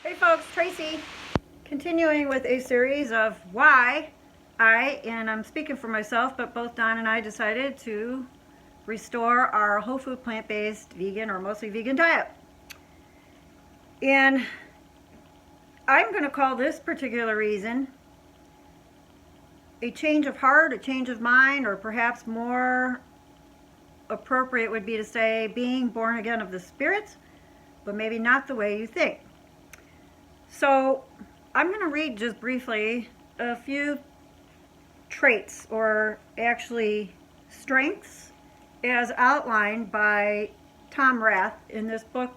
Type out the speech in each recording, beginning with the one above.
Hey folks, Tracy. Continuing with a series of why and I'm speaking for myself, but both Don and I decided to restore our whole food, plant-based, vegan, or mostly vegan diet. And I'm going to call this particular reason a change of heart, a change of mind, or perhaps more appropriate would be to say being born again of the Spirit, but maybe not the way you think. So I'm going to read just briefly a few traits, or actually strengths, as outlined by Tom Rath in this book,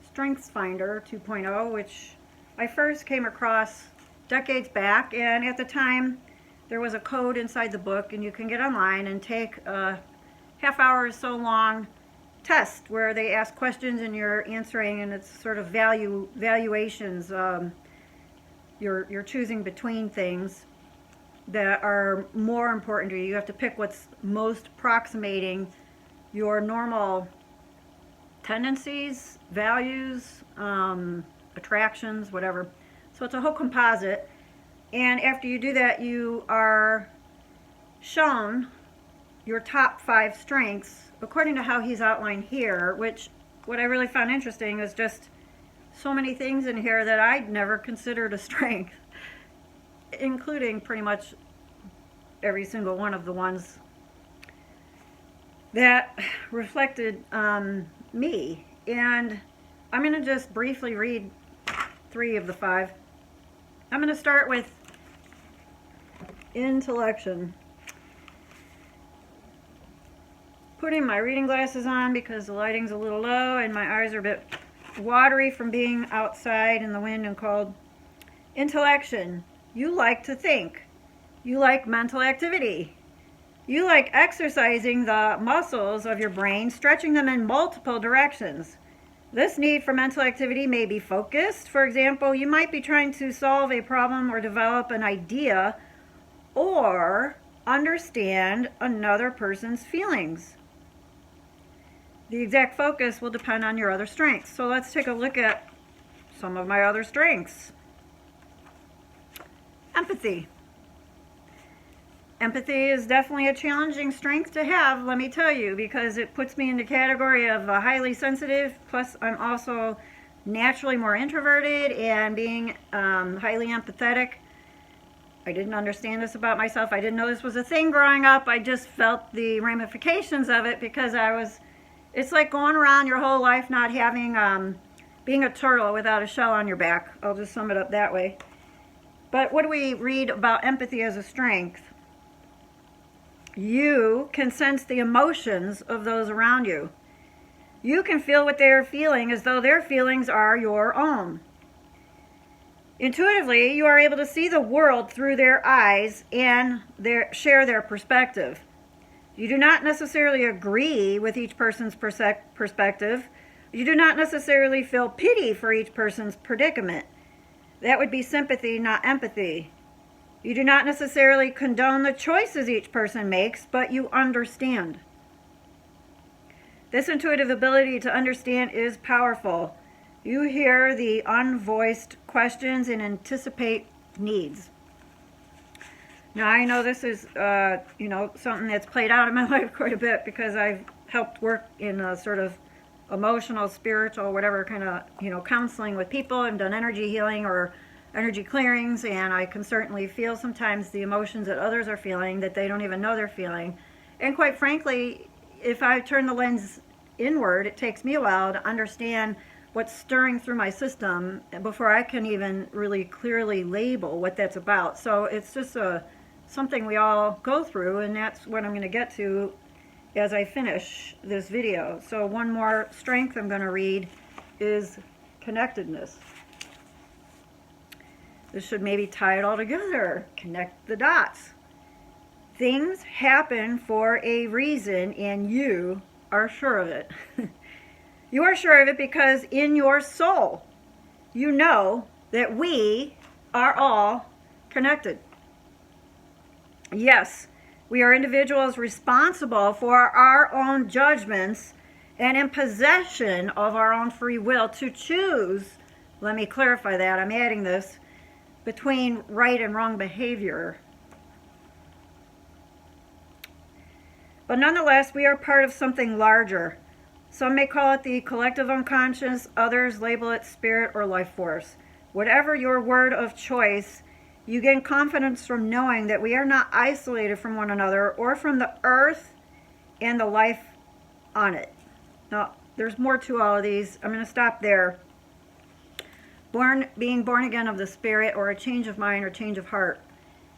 Strengths Finder 2.0, which I first came across decades back. And at the time, there was a code inside the book, and you can get online and take a half-hour or so long test where they ask questions and you're answering, and it's sort of valuations. You're choosing between things that are more important to you. You have to pick what's most approximating your normal tendencies, values, attractions, whatever. So it's a whole composite. And after you do that, you are shown your top 5 strengths according to how he's outlined here, which what I really found interesting is just so many things in here that I'd never considered a strength, including pretty much every single one of the ones that reflected me. And I'm going to just briefly read 3 of the 5. I'm going to start with Intellection. Putting my reading glasses on because the lighting's a little low and my eyes are a bit watery from being outside in the wind and cold. Intellection. You like to think. You like mental activity. You like exercising the muscles of your brain, stretching them in multiple directions. This need for mental activity may be focused. For example, you might be trying to solve a problem or develop an idea or understand another person's feelings. The exact focus will depend on your other strengths. So let's take a look at some of my other strengths. Empathy. Empathy is definitely a challenging strength to have, let me tell you, because it puts me in the category of highly sensitive, plus I'm also naturally more introverted, and being highly empathetic. I didn't understand this about myself. I didn't know this was a thing growing up. I just felt the ramifications of it because it's like going around your whole life not having, being a turtle without a shell on your back. I'll just sum it up that way. But what do we read about empathy as a strength? You can sense the emotions of those around you. You can feel what they are feeling as though their feelings are your own. Intuitively, you are able to see the world through their eyes and share their perspective. You do not necessarily agree with each person's perspective. You do not necessarily feel pity for each person's predicament. That would be sympathy, not empathy. You do not necessarily condone the choices each person makes, but you understand. This intuitive ability to understand is powerful. You hear the unvoiced questions and anticipate needs. Now, I know this is, something that's played out in my life quite a bit because I've helped work in a sort of emotional, spiritual, whatever kind of, counseling with people. I've done energy healing or energy clearings, and I can certainly feel sometimes the emotions that others are feeling that they don't even know they're feeling. And quite frankly, if I turn the lens inward, it takes me a while to understand what's stirring through my system before I can even really clearly label what that's about. So it's just something we all go through, and that's what I'm going to get to as I finish this video. So one more strength I'm going to read is Connectedness. This should maybe tie it all together, connect the dots. Things happen for a reason, and you are sure of it. You are sure of it because in your soul, you know that we are all connected. Yes, we are individuals responsible for our own judgments and in possession of our own free will to choose Let me clarify that. I'm adding this between right and wrong behavior. But nonetheless, we are part of something larger. Some may call it the collective unconscious, others label it spirit or life force. Whatever your word of choice, you gain confidence from knowing that we are not isolated from one another or from the earth and the life on it. Now, there's more to all of these. I'm going to stop there. Being born again of the spirit, or a change of mind or change of heart.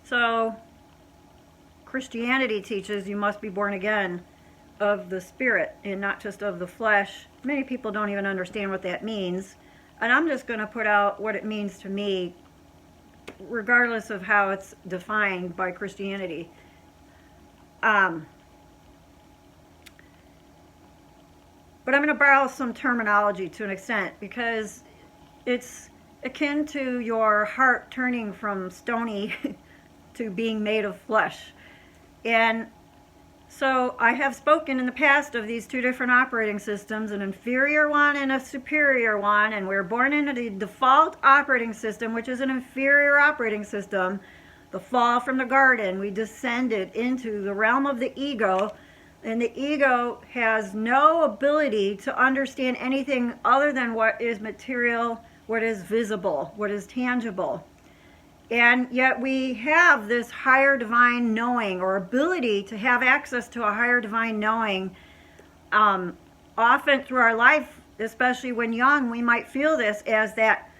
So, Christianity teaches you must be born again of the spirit and not just of the flesh. Many people don't even understand what that means. And I'm just going to put out what it means to me, regardless of how it's defined by Christianity. But I'm going to borrow some terminology to an extent, because it's akin to your heart turning from stony to being made of flesh. And so I have spoken in the past of these two different operating systems, an inferior one and a superior one, and we're born into the default operating system, which is an inferior operating system. The fall from the garden, we descended into the realm of the ego, and the ego has no ability to understand anything other than what is material, what is visible, what is tangible. And yet we have this higher divine knowing, or ability to have access to a higher divine knowing. Often through our life, especially when young, we might feel this as that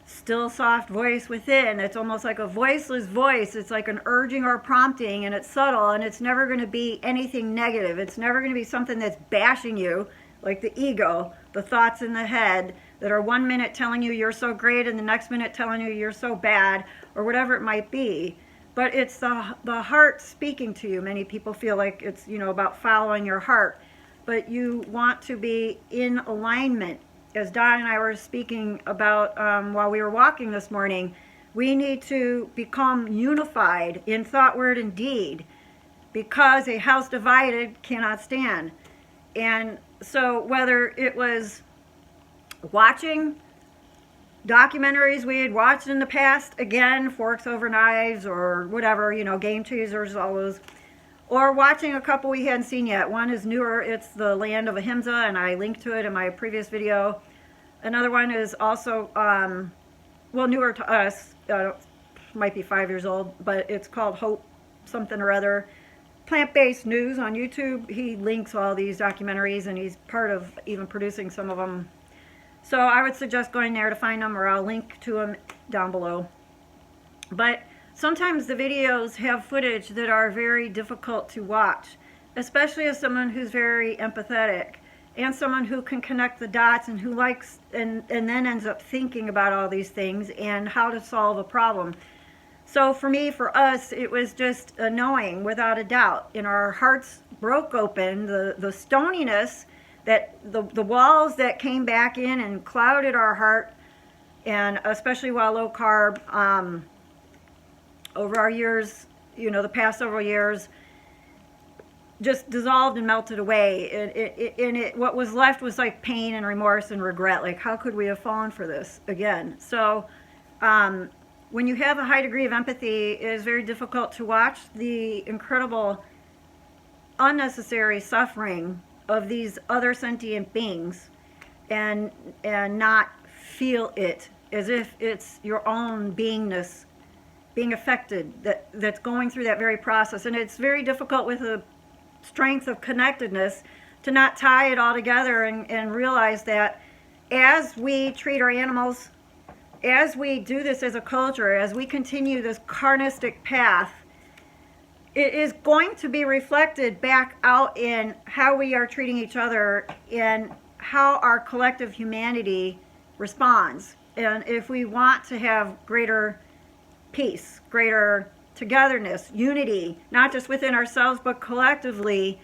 still soft voice within. It's almost like a voiceless voice. It's like an urging or prompting, and it's subtle, and it's never going to be anything negative. It's never going to be something that's bashing you, like the ego, the thoughts in the head that are 1 minute telling you you're so great and the next minute telling you you're so bad, or whatever it might be. But it's the heart speaking to you. Many people feel like it's, about following your heart. But you want to be in alignment. As Don and I were speaking about while we were walking this morning, we need to become unified in thought, word, and deed, because a house divided cannot stand. And so whether it was watching documentaries we had watched in the past, again, Forks Over Knives or whatever, Game Chasers, all those, or watching a couple we hadn't seen yet. One is newer, it's The Land of Ahimsa, and I linked to it in my previous video. Another one is also, newer to us, might be 5 years old, but it's called Hope something or other. Plant-based News on YouTube. He links all these documentaries, and he's part of even producing some of them. So I would suggest going there to find them, or I'll link to them down below. But sometimes the videos have footage that are very difficult to watch, especially as someone who's very empathetic and someone who can connect the dots and who likes and then ends up thinking about all these things and how to solve a problem. So for me, for us, it was just a knowing without a doubt. And our hearts broke open, the stoniness, that the walls that came back in and clouded our heart, and especially while low carb, over our years, the past several years, just dissolved and melted away. What was left was like pain and remorse and regret. Like, how could we have fallen for this again? So when you have a high degree of empathy, it is very difficult to watch the incredible unnecessary suffering of these other sentient beings and not feel it as if it's your own beingness being affected, that's going through that very process. And it's very difficult with the strength of connectedness to not tie it all together and realize that as we treat our animals, as we do this as a culture, as we continue this carnistic path, it is going to be reflected back out in how we are treating each other and how our collective humanity responds. And if we want to have greater peace, greater togetherness, unity, not just within ourselves, but collectively,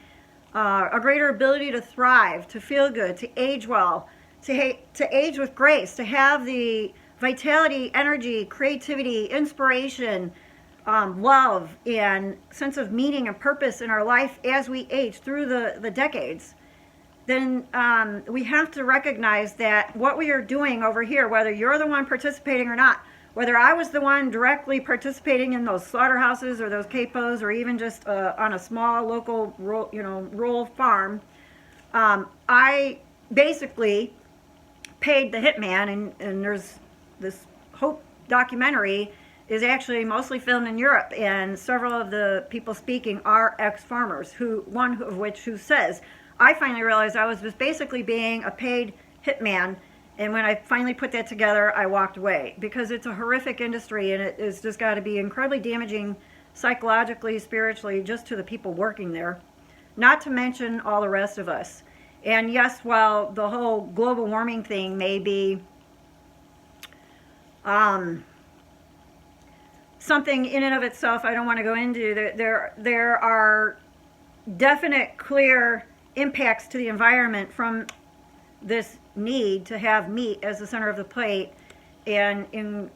a greater ability to thrive, to feel good, to age well, to age with grace, to have the vitality, energy, creativity, inspiration, love, and sense of meaning and purpose in our life as we age through the decades, then we have to recognize that what we are doing over here, whether you're the one participating or not, whether I was the one directly participating in those slaughterhouses or those capos, or even just on a small local, rural farm, I basically paid the hitman, and there's this Hope documentary is actually mostly filmed in Europe, and several of the people speaking are ex-farmers, one of which says, I finally realized I was just basically being a paid hitman, and when I finally put that together, I walked away, because it's a horrific industry, and it is just got to be incredibly damaging psychologically, spiritually, just to the people working there, not to mention all the rest of us. And yes, while the whole global warming thing may be something in and of itself I don't want to go into, there are definite, clear impacts to the environment from this need to have meat as the center of the plate, and in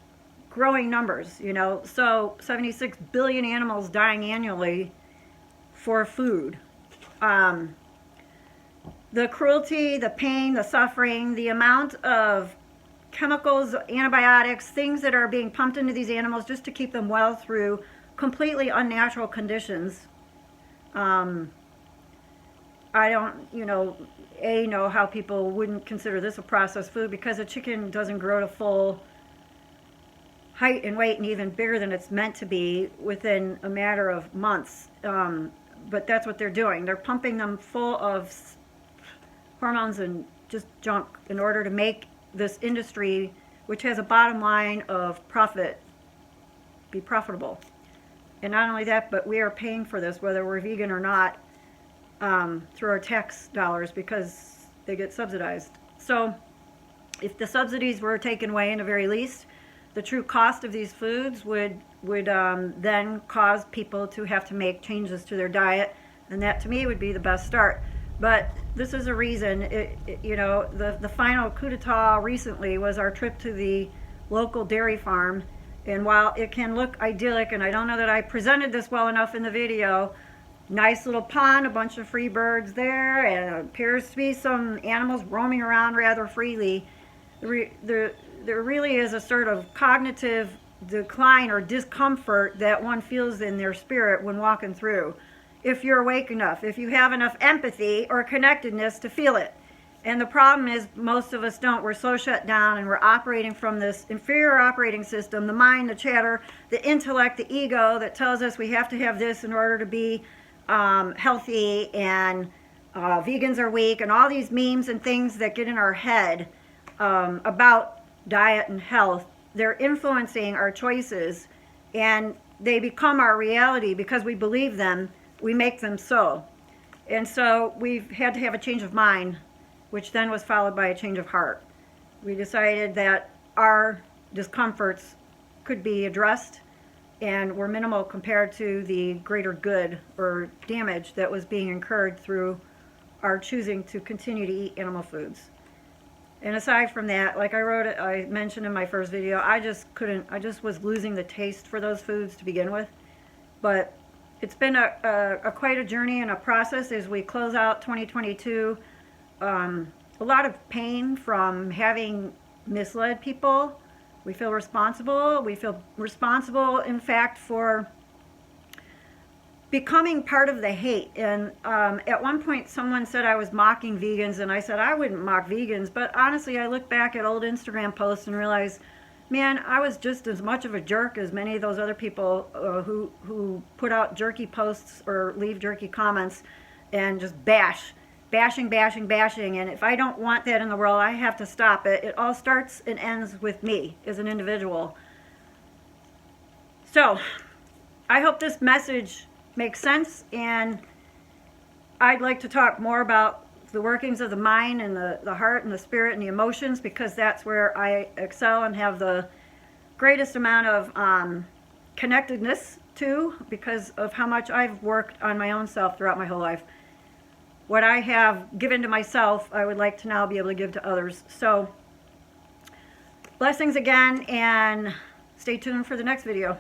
growing numbers, so 76 billion animals dying annually for food. The cruelty, the pain, the suffering, the amount of chemicals, antibiotics, things that are being pumped into these animals just to keep them well through completely unnatural conditions. I don't, know how people wouldn't consider this a processed food, because a chicken doesn't grow to full height and weight and even bigger than it's meant to be within a matter of months. But that's what they're doing. They're pumping them full of hormones and just junk in order to make this industry, which has a bottom line of profit, be profitable. And not only that, but we are paying for this, whether we're vegan or not, through our tax dollars, because they get subsidized. So if the subsidies were taken away, in the very least, the true cost of these foods would then cause people to have to make changes to their diet, and that to me would be the best start. But this is a reason, the final coup d'etat recently was our trip to the local dairy farm, and while it can look idyllic, and I don't know that I presented this well enough in the video, nice little pond, a bunch of free birds there, and it appears to be some animals roaming around rather freely. There really is a sort of cognitive decline or discomfort that one feels in their spirit when walking through, if you're awake enough, if you have enough empathy or connectedness to feel it. And the problem is most of us don't. We're so shut down, and we're operating from this inferior operating system, the mind, the chatter, the intellect, the ego that tells us we have to have this in order to be healthy, and vegans are weak, and all these memes and things that get in our head about diet and health. They're influencing our choices, and they become our reality because we believe them. We make them so. And so we've had to have a change of mind, which then was followed by a change of heart. We decided that our discomforts could be addressed and were minimal compared to the greater good or damage that was being incurred through our choosing to continue to eat animal foods. And aside from that, like I mentioned in my first video, I just was losing the taste for those foods to begin with. But it's been quite a journey and a process as we close out 2022. A lot of pain from having misled people. We feel responsible. We feel responsible, in fact, for becoming part of the hate. And at one point someone said I was mocking vegans, and I said I wouldn't mock vegans, but honestly I look back at old Instagram posts and realize, man, I was just as much of a jerk as many of those other people who put out jerky posts or leave jerky comments and just bashing, and if I don't want that in the world, I have to stop it. It all starts and ends with me as an individual. So I hope this message makes sense, and I'd like to talk more about the workings of the mind and the heart and the spirit and the emotions, because that's where I excel and have the greatest amount of connectedness to, because of how much I've worked on my own self throughout my whole life. What I have given to myself, I would like to now be able to give to others. So blessings again, and stay tuned for the next video.